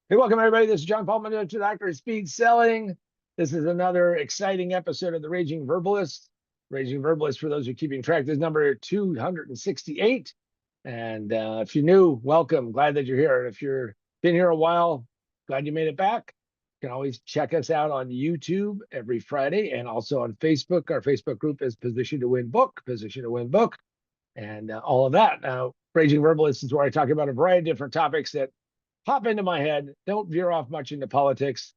Hey, welcome everybody. This is John Paul, Dr. Speed Selling. This is another exciting episode of the Raging Verbalist. Raging Verbalist, for those who are keeping track, this is number 268. And if you're new, welcome. Glad that you're here. And if you've been here a while, glad you made it back. You can always check us out on YouTube every Friday and also on Facebook. Our Facebook group is Position to Win Book, and all of that. Now, Raging Verbalist is where I talk about a variety of different topics that pop into my head. Don't veer off much into politics.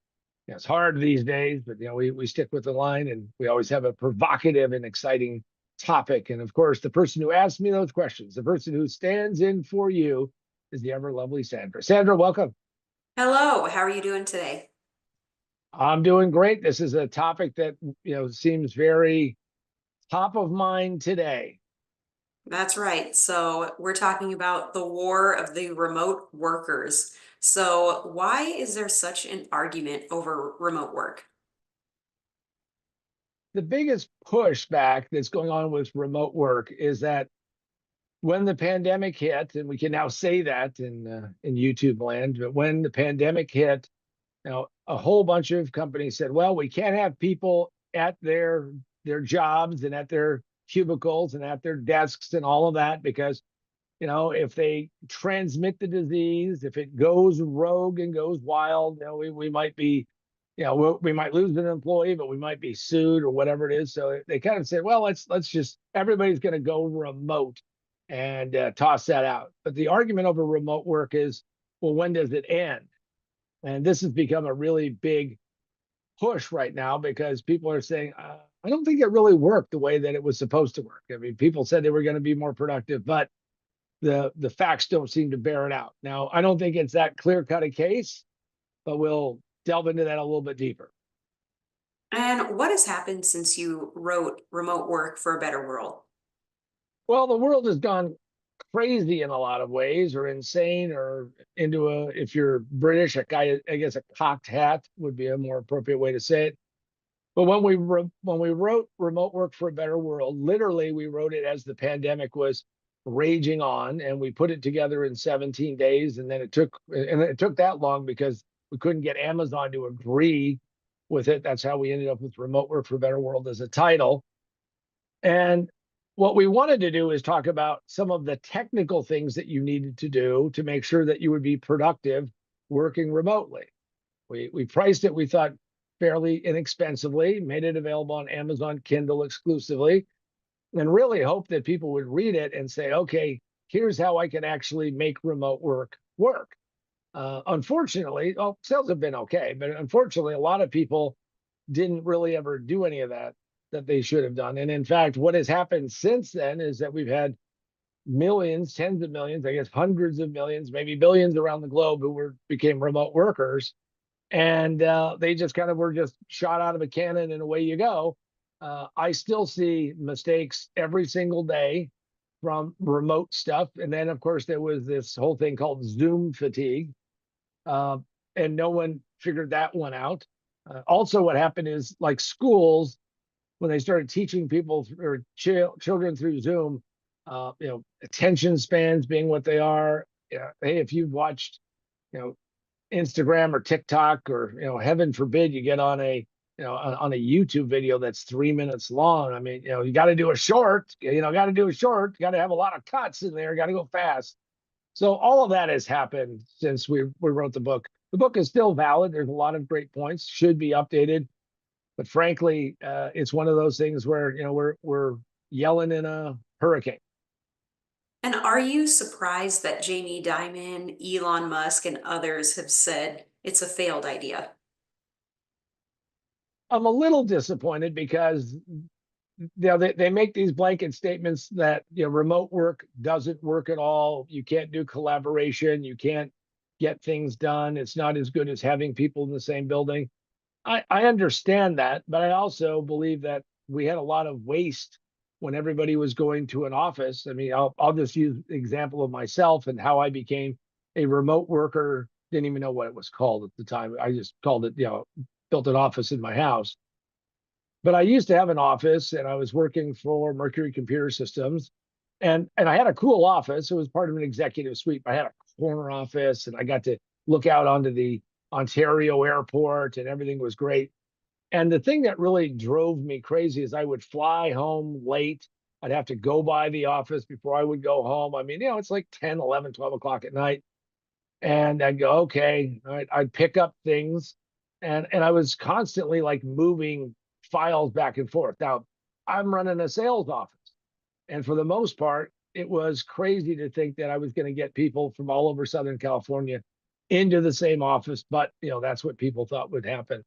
It's hard these days, but we stick with the line, and we always have a provocative and exciting topic. And of course, the person who asks me those questions, the person who stands in for you, is the ever lovely Sandra. Sandra, welcome. Hello, how are you doing today? I'm doing great. This is a topic that seems very top of mind today. That's right. So, we're talking about the war of the remote workers. So, why is there such an argument over remote work? The biggest pushback that's going on with remote work is that when the pandemic hit, and we can now say that in YouTube land, but when the pandemic hit, a whole bunch of companies said, well, we can't have people at their jobs and at their cubicles and at their desks and all of that because if they transmit the disease, if it goes rogue and goes wild, we might be, we might lose an employee, but we might be sued or whatever it is. So they kind of said, well, let's just everybody's going to go remote and toss that out. But the argument over remote work is, well, when does it end? And this has become a really big push right now because people are saying, I don't think it really worked the way that it was supposed to work. I mean, people said they were going to be more productive, but the facts don't seem to bear it out. Now, I don't think it's that clear cut a case, but we'll delve into that a little bit deeper. And what has happened since you wrote Remote Work for a Better World? Well, the world has gone crazy in a lot of ways, or insane, or into if you're British, I guess a cocked hat would be a more appropriate way to say it. But when we wrote Remote Work for a Better World, literally we wrote it as the pandemic was raging on, and we put it together in 17 days. And then it took that long because we couldn't get Amazon to agree with it. That's how we ended up with Remote Work for a Better World as a title. And what we wanted to do is talk about some of the technical things that you needed to do to make sure that you would be productive working remotely. We priced it, we thought, fairly inexpensively, made it available on Amazon Kindle exclusively, and really hoped that people would read it and say, okay, here's how I can actually make remote work work. Unfortunately, sales have been okay, but unfortunately, a lot of people didn't really ever do any of that they should have done. And in fact, what has happened since then is that we've had millions, tens of millions, I guess hundreds of millions, maybe billions around the globe who became remote workers, and they just kind of were just shot out of a cannon and away you go. I still see mistakes every single day from remote stuff. And then, of course, there was this whole thing called Zoom fatigue, uh, and no one figured that one out. Also, what happened is like schools, when they started teaching people or children through Zoom, attention spans being what they are. Hey, if you've watched, you know, Instagram or TikTok, or heaven forbid you get on a on a YouTube video that's 3 minutes long. I mean, you got to do a short. Got to do a short. Got to have a lot of cuts in there. Got to go fast. So all of that has happened since we wrote the book. The book is still valid. There's a lot of great points. Should be updated, but frankly, it's one of those things where we're yelling in a hurricane. And are you surprised that Jamie Dimon, Elon Musk, and others have said it's a failed idea? I'm a little disappointed because they make these blanket statements that remote work doesn't work at all. You can't do collaboration. You can't get things done. It's not as good as having people in the same building. I understand that, but I also believe that we had a lot of waste when everybody was going to an office. I mean, I'll just use the example of myself and how I became a remote worker. Didn't even know what it was called at the time. I just called it, built an office in my house. But I used to have an office, and I was working for Mercury Computer Systems, and I had a cool office. It was part of an executive suite. I had a corner office, and I got to look out onto the Ontario airport and everything was great. And the thing that really drove me crazy is I would fly home late. I'd have to go by the office before I would go home. I mean, it's like 10, 11, 12 o'clock at night. And I'd go, okay, all right. I'd pick up things and I was constantly like moving files back and forth. Now, I'm running a sales office. And for the most part, it was crazy to think that I was going to get people from all over Southern California into the same office. But, that's what people thought would happen.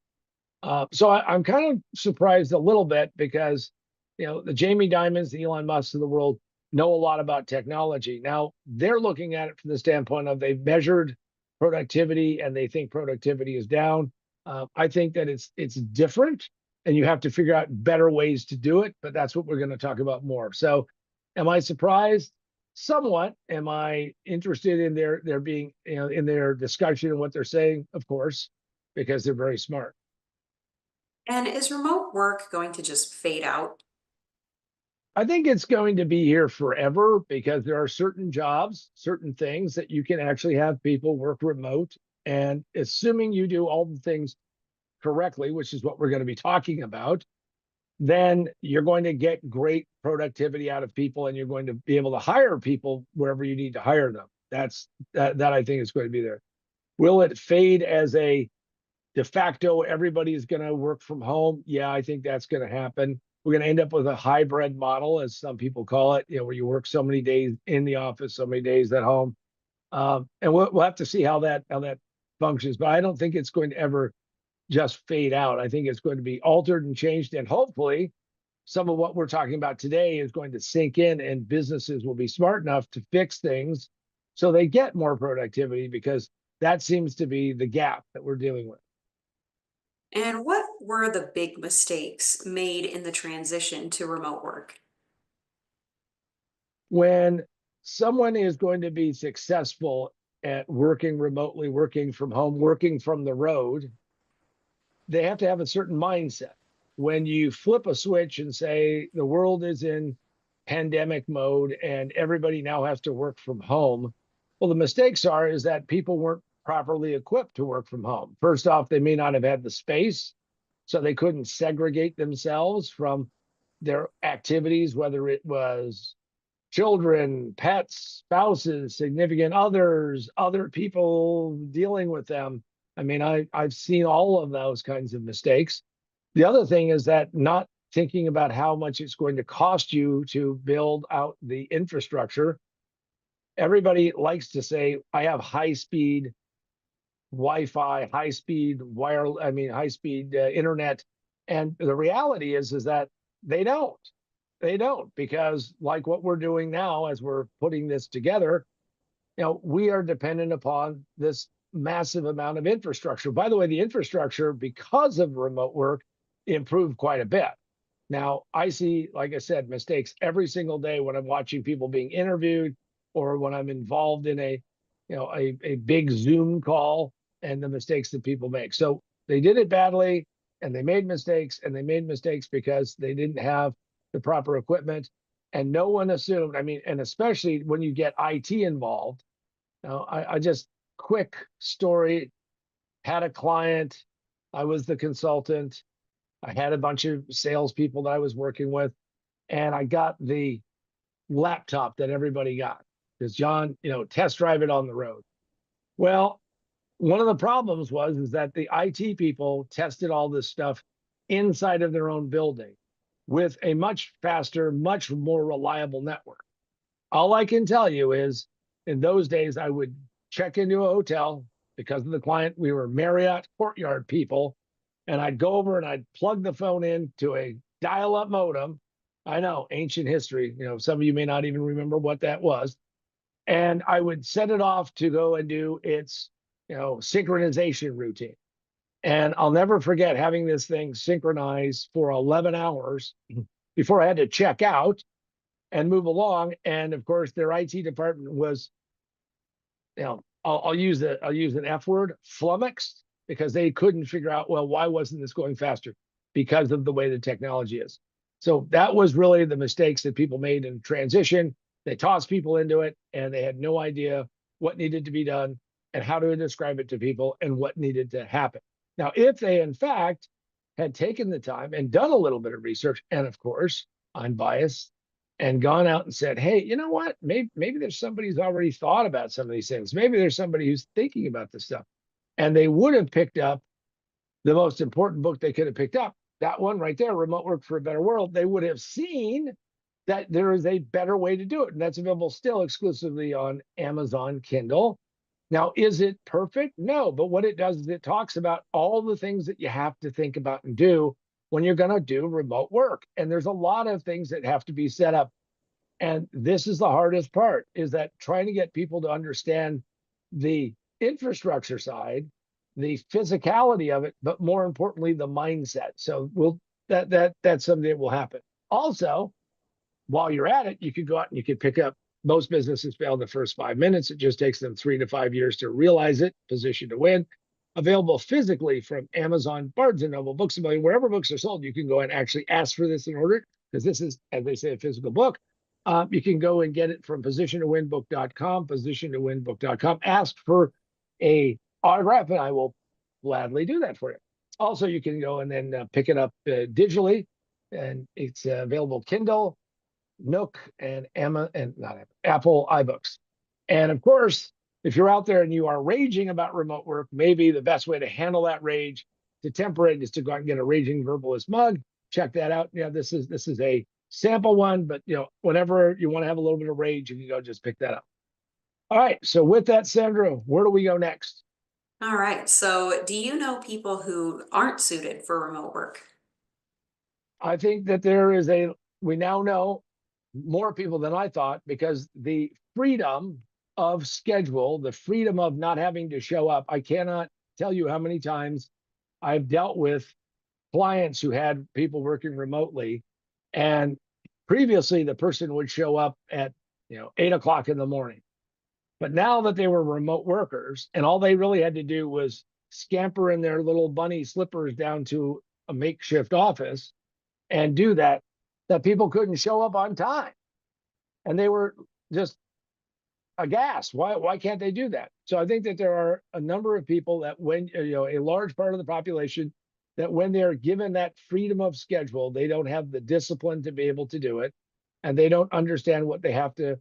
So I'm kind of surprised a little bit because, the Jamie Dimons, the Elon Musks of the world know a lot about technology. Now they're looking at it from the standpoint of they've measured productivity and they think productivity is down. I think that it's different, and you have to figure out better ways to do it. But that's what we're going to talk about more. So, am I surprised? Somewhat. Am I interested in their being, in their discussion and what they're saying? Of course, because they're very smart. And is remote work going to just fade out? I think it's going to be here forever because there are certain jobs, certain things that you can actually have people work remote. And assuming you do all the things correctly, which is what we're going to be talking about, then you're going to get great productivity out of people and you're going to be able to hire people wherever you need to hire them. That I think is going to be there. Will it fade as a de facto everybody is going to work from home? Yeah, I think that's going to happen. We're going to end up with a hybrid model, as some people call it, where you work so many days in the office, so many days at home, and we'll have to see how that functions. But I don't think it's going to ever just fade out. I think it's going to be altered and changed, and hopefully, some of what we're talking about today is going to sink in, and businesses will be smart enough to fix things so they get more productivity because that seems to be the gap that we're dealing with. And what were the big mistakes made in the transition to remote work? When someone is going to be successful at working remotely, working from home, working from the road, they have to have a certain mindset. When you flip a switch and say the world is in pandemic mode and everybody now has to work from home, well, the mistakes are is that people weren't properly equipped to work from home. First off, they may not have had the space, so they couldn't segregate themselves from their activities, whether it was children, pets, spouses, significant others, other people dealing with them. I mean, I've seen all of those kinds of mistakes. The other thing is that not thinking about how much it's going to cost you to build out the infrastructure. Everybody likes to say, I have high speed Wi-Fi, high speed high speed internet. And the reality is that they don't. They don't, because like what we're doing now as we're putting this together, we are dependent upon this massive amount of infrastructure. By the way, the infrastructure, because of remote work, improved quite a bit. Now, I see, like I said, mistakes every single day when I'm watching people being interviewed or when I'm involved in a big Zoom call and the mistakes that people make. So they did it badly and they made mistakes, and they made mistakes because they didn't have the proper equipment. And no one assumed, I mean, and especially when you get IT involved. Now, I just quick story, had a client, I was the consultant. I had a bunch of salespeople that I was working with, and I got the laptop that everybody got because John, test drive it on the road. Well, one of the problems was is that the IT people tested all this stuff inside of their own building with a much faster, much more reliable network. All I can tell you is in those days, I would check into a hotel because of the client. We were Marriott Courtyard people. And I'd go over and I'd plug the phone in to a dial up modem. I know, ancient history. Some of you may not even remember what that was. And I would set it off to go and do its, synchronization routine. And I'll never forget having this thing synchronized for 11 hours before I had to check out and move along. And of course, their IT department was, I'll use an F word, flummoxed, because they couldn't figure out, well, why wasn't this going faster? Because of the way the technology is. So that was really the mistakes that people made in transition. They tossed people into it and they had no idea what needed to be done. and how to describe it to people and what needed to happen. Now, if they in fact had taken the time and done a little bit of research, and of course, I'm biased, and gone out and said, hey, you know what? Maybe there's somebody who's already thought about some of these things. Maybe there's somebody who's thinking about this stuff. And they would have picked up the most important book they could have picked up. That one right there, Remote Work for a Better World. They would have seen that there is a better way to do it. And that's available still exclusively on Amazon Kindle. Now, is it perfect? No, but what it does is it talks about all the things that you have to think about and do when you're going to do remote work. And there's a lot of things that have to be set up. And this is the hardest part, is that trying to get people to understand the infrastructure side, the physicality of it, but more importantly, the mindset. So that's something that will happen. Also, while you're at it, you could go out and you could pick up. Most businesses fail in the first 5 minutes. It just takes them 3 to 5 years to realize it. Position to Win, available physically from Amazon, Barnes and Noble, Books a Million, wherever books are sold. You can go and actually ask for this and order it, because this is, as they say, a physical book. You can go and get it from positiontowinbook.com, positiontowinbook.com. Ask for a autograph, and I will gladly do that for you. Also, you can go and then pick it up digitally, and it's available Kindle, Nook, and Emma, and not Apple iBooks. And of course, if you're out there and you are raging about remote work, maybe the best way to handle that rage, to temper it, is to go out and get a Raging Verbalist mug. Check that out. Yeah, this is a sample one, but whenever you want to have a little bit of rage, you can go just pick that up. All right. So with that, Sandra, where do we go next? All right. So, do you know people who aren't suited for remote work? I think that we now know more people than I thought, because the freedom of schedule, the freedom of not having to show up. I cannot tell you how many times I've dealt with clients who had people working remotely, and previously the person would show up at 8 o'clock in the morning. But now that they were remote workers and all they really had to do was scamper in their little bunny slippers down to a makeshift office and do that, that people couldn't show up on time. And they were just aghast. Why can't they do that? So I think that there are a number of people that, when a large part of the population, that when they're given that freedom of schedule, they don't have the discipline to be able to do it, and they don't understand what they have to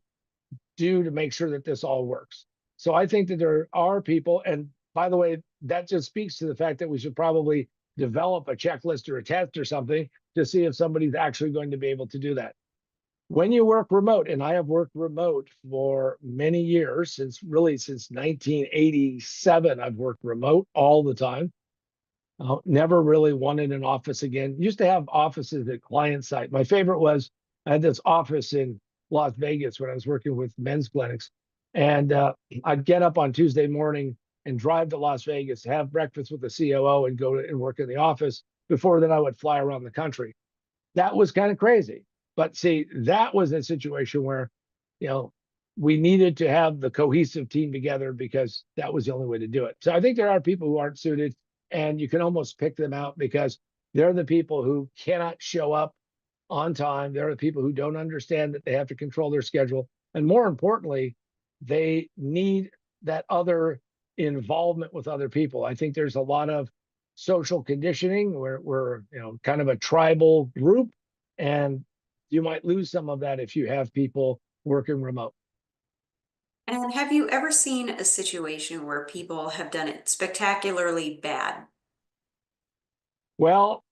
do to make sure that this all works. So I think that there are people, and by the way, that just speaks to the fact that we should probably develop a checklist or a test or something to see if somebody's actually going to be able to do that. When you work remote, and I have worked remote for many years, since 1987, I've worked remote all the time. Never really wanted an office again. Used to have offices at client site. My favorite was, I had this office in Las Vegas when I was working with men's clinics. And I'd get up on Tuesday morning and drive to Las Vegas, have breakfast with the COO, and go and work in the office. Before then, I would fly around the country. That was kind of crazy. But see, that was a situation where, we needed to have the cohesive team together, because that was the only way to do it. So I think there are people who aren't suited, and you can almost pick them out, because they're the people who cannot show up on time. They're the people who don't understand that they have to control their schedule. And more importantly, they need that other involvement with other people. I think there's a lot of social conditioning where we're, kind of a tribal group, and you might lose some of that if you have people working remote. And have you ever seen a situation where people have done it spectacularly bad? Well,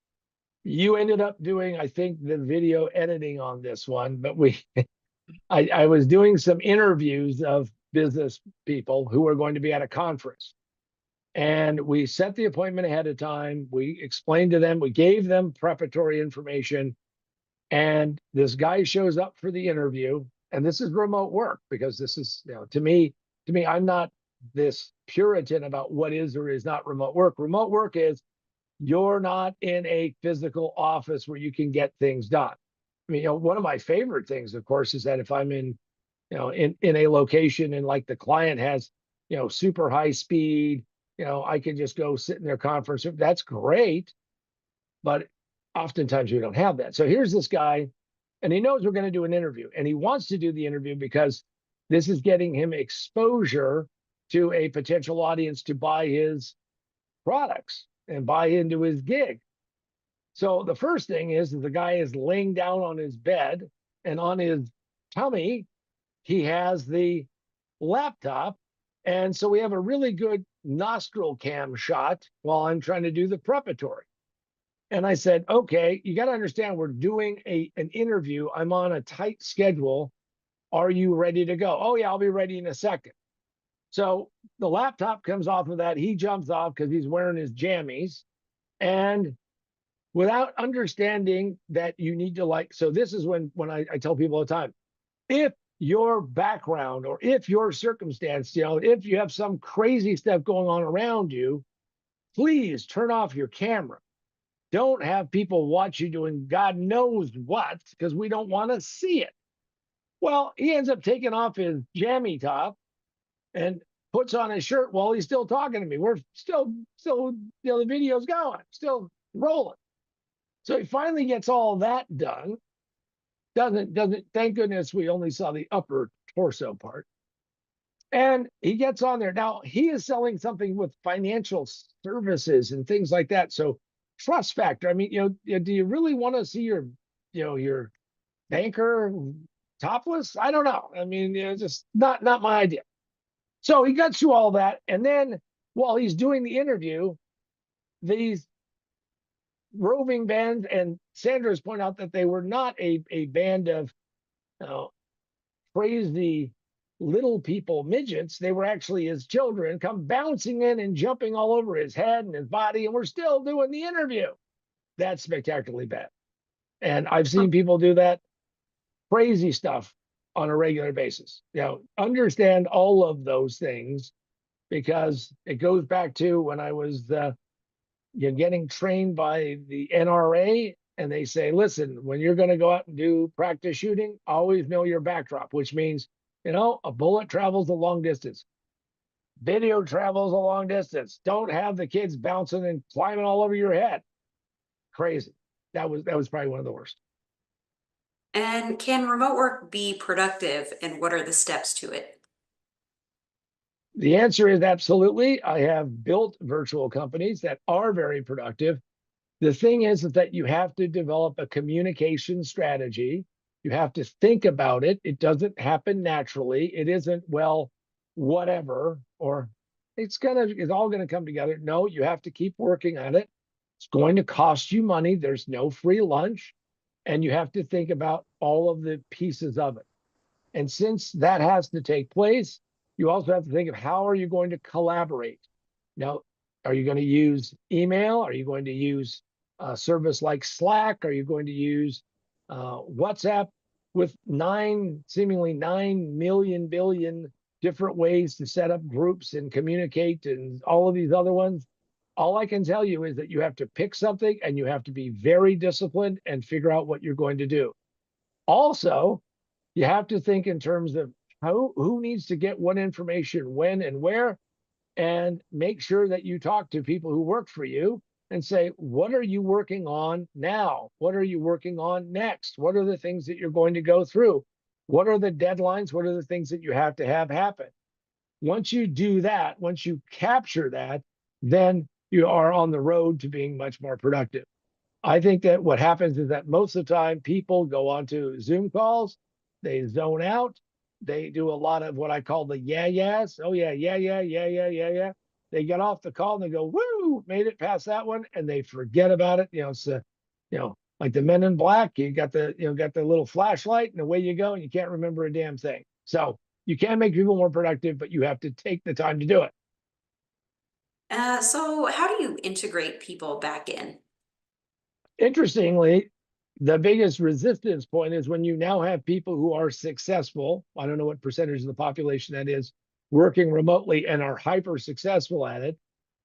you ended up doing, I think, the video editing on this one, but I was doing some interviews of business people who were going to be at a conference. And we set the appointment ahead of time. We explained to them, we gave them preparatory information. And this guy shows up for the interview. And this is remote work, because this is, to me, I'm not this Puritan about what is or is not remote work. Remote work is, you're not in a physical office where you can get things done. I mean, one of my favorite things, of course, is that if I'm in a location, and like the client has, super high speed, I can just go sit in their conference room. That's great. But oftentimes we don't have that. So here's this guy, and he knows we're going to do an interview, and he wants to do the interview because this is getting him exposure to a potential audience to buy his products and buy into his gig. So the first thing is the guy is laying down on his bed, and on his tummy, he has the laptop. And so we have a really good nostril cam shot while I'm trying to do the preparatory. And I said, okay, you got to understand we're doing an interview. I'm on a tight schedule. Are you ready to go? Oh, yeah, I'll be ready in a second. So the laptop comes off of that. He jumps off because he's wearing his jammies. And without understanding that you need to so this is when I tell people all the time, if your background or if your circumstance, if you have some crazy stuff going on around you, please turn off your camera. Don't have people watch you doing God knows what, because we don't want to see it. Well, he ends up taking off his jammy top and puts on his shirt while he's still talking to me. We're still, the video's going, still rolling. So he finally gets all that done. Doesn't, thank goodness we only saw the upper torso part. And he gets on there. Now he is selling something with financial services and things like that. So trust factor. I mean, do you really want to see your banker topless? I don't know. I mean, just not my idea. So he got through all that. And then while he's doing the interview, these roving bands, and Sandra's point out that they were not a band of crazy little people, midgets. They were actually his children, come bouncing in and jumping all over his head and his body, and we're still doing the interview. That's spectacularly bad. And I've seen people do that crazy stuff on a regular basis. Understand all of those things, because it goes back to when I was getting trained by the NRA, and they say, listen, when you're going to go out and do practice shooting, always know your backdrop, which means, a bullet travels a long distance. Video travels a long distance. Don't have the kids bouncing and climbing all over your head. Crazy. That was probably one of the worst. And can remote work be productive, and what are the steps to it? The answer is absolutely. I have built virtual companies that are very productive. The thing is that you have to develop a communication strategy. You have to think about it. It doesn't happen naturally. It isn't, well, whatever, or it's all gonna come together. No, you have to keep working on it. It's going to cost you money. There's no free lunch. And you have to think about all of the pieces of it. And since that has to take place, you also have to think of how are you going to collaborate. Now, are you going to use email? Are you going to use a service like Slack? Are you going to use WhatsApp? With seemingly 9 million billion different ways to set up groups and communicate and all of these other ones, all I can tell you is that you have to pick something and you have to be very disciplined and figure out what you're going to do. Also, you have to think in terms of who needs to get what information when and where, and make sure that you talk to people who work for you and say, what are you working on now? What are you working on next? What are the things that you're going to go through? What are the deadlines? What are the things that you have to have happen? Once you do that, once you capture that, then you are on the road to being much more productive. I think that what happens is that most of the time people go onto Zoom calls, they zone out, they do a lot of what I call the yeahs. Oh yeah, yeah. They get off the call and they go, woo, made it past that one, and they forget about it. It's like the Men in Black. You got the little flashlight, and away you go, and you can't remember a damn thing. So you can make people more productive, but you have to take the time to do it. So how do you integrate people back in? Interestingly, the biggest resistance point is when you now have people who are successful. I don't know what percentage of the population that is, working remotely and are hyper successful at it.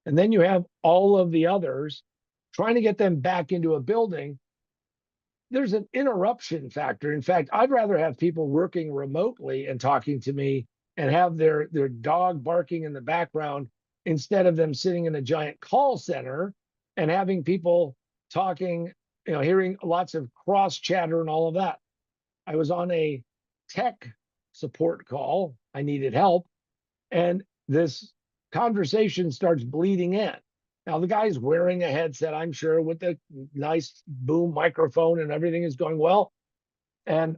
And then you have all of the others trying to get them back into a building. There's an interruption factor. In fact, I'd rather have people working remotely and talking to me and have their dog barking in the background instead of them sitting in a giant call center and having people talking, hearing lots of cross chatter and all of that. I was on a tech support call. I needed help. And this conversation starts bleeding in. Now the guy's wearing a headset, I'm sure, with a nice boom microphone and everything is going well. And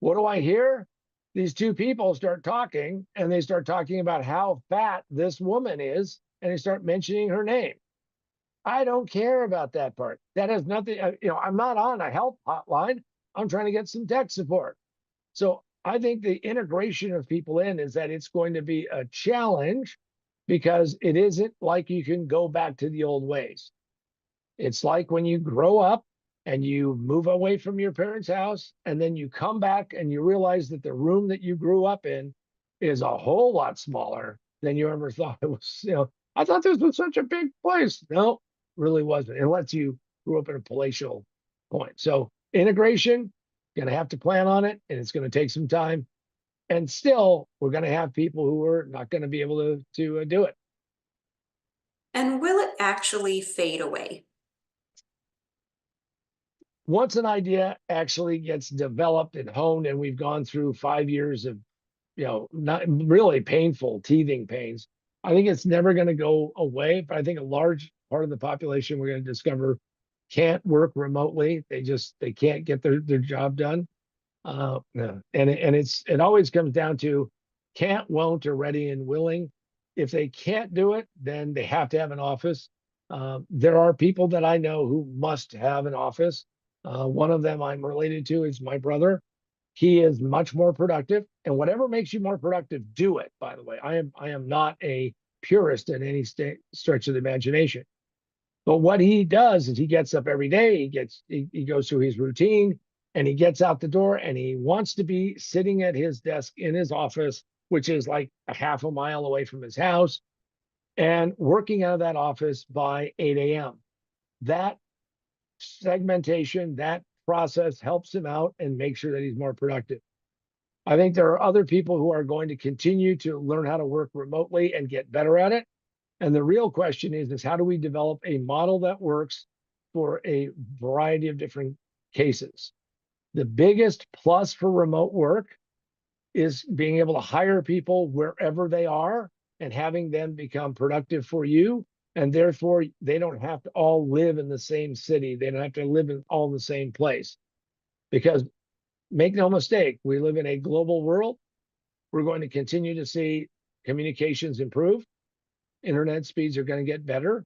what do I hear? These two people start talking and they start talking about how fat this woman is and they start mentioning her name. I don't care about that part. That has nothing, I'm not on a health hotline. I'm trying to get some tech support. So I think the integration of people in is that it's going to be a challenge because it isn't like you can go back to the old ways. It's like when you grow up and you move away from your parents' house and then you come back and you realize that the room that you grew up in is a whole lot smaller than you ever thought it was. I thought this was such a big place. No, really wasn't, unless you grew up in a palatial point. So integration, going to have to plan on it, and it's going to take some time. And still, we're going to have people who are not going to be able to do it. And will it actually fade away? Once an idea actually gets developed and honed, and we've gone through 5 years of, not really painful teething pains, I think it's never going to go away. But I think a large part of the population we're going to discover can't work remotely. They can't get their job done. Yeah. And it always comes down to can't, won't, or ready and willing. If they can't do it, then they have to have an office. There are people that I know who must have an office. One of them I'm related to is my brother. He is much more productive, and whatever makes you more productive, do it. By the way, I am not a purist in any stretch of the imagination. But what he does is he gets up every day, he goes through his routine, and he gets out the door and he wants to be sitting at his desk in his office, which is like a half a mile away from his house, and working out of that office by 8 a.m. That segmentation, that process helps him out and make sure that he's more productive. I think there are other people who are going to continue to learn how to work remotely and get better at it. And the real question is how do we develop a model that works for a variety of different cases? The biggest plus for remote work is being able to hire people wherever they are and having them become productive for you. And therefore, they don't have to all live in the same city. They don't have to live in all the same place. Because make no mistake, we live in a global world. We're going to continue to see communications improve. Internet speeds are going to get better.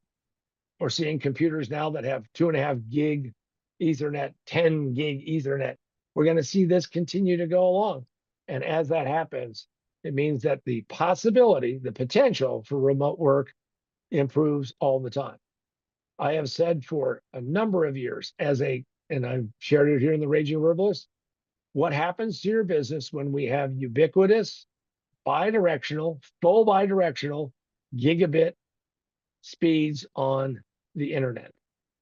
We're seeing computers now that have 2.5 gig Ethernet, 10 gig Ethernet. We're going to see this continue to go along. And as that happens, it means that the possibility, the potential for remote work improves all the time. I have said for a number of years, and I've shared it here in the Raging Verbalist, what happens to your business when we have ubiquitous, bidirectional, full bidirectional gigabit speeds on the internet.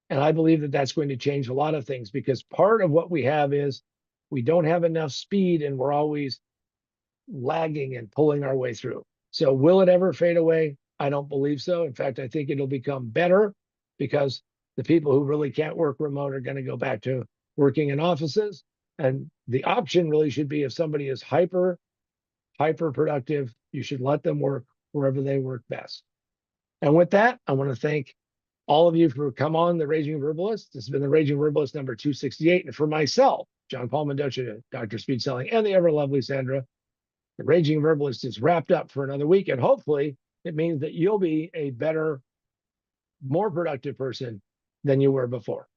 And I believe that that's going to change a lot of things because part of what we have is we don't have enough speed and we're always lagging and pulling our way through. So will it ever fade away? I don't believe so. In fact, I think it'll become better because the people who really can't work remote are going to go back to working in offices. And the option really should be if somebody is hyper productive, you should let them work wherever they work best. And with that, I want to thank all of you for come on the Raging Verbalist. This has been the Raging Verbalist number 268. And for myself, John Paul Mendoza, Dr. Speed Selling, and the ever lovely Sandra, the Raging Verbalist is wrapped up for another week. And hopefully it means that you'll be a better, more productive person than you were before.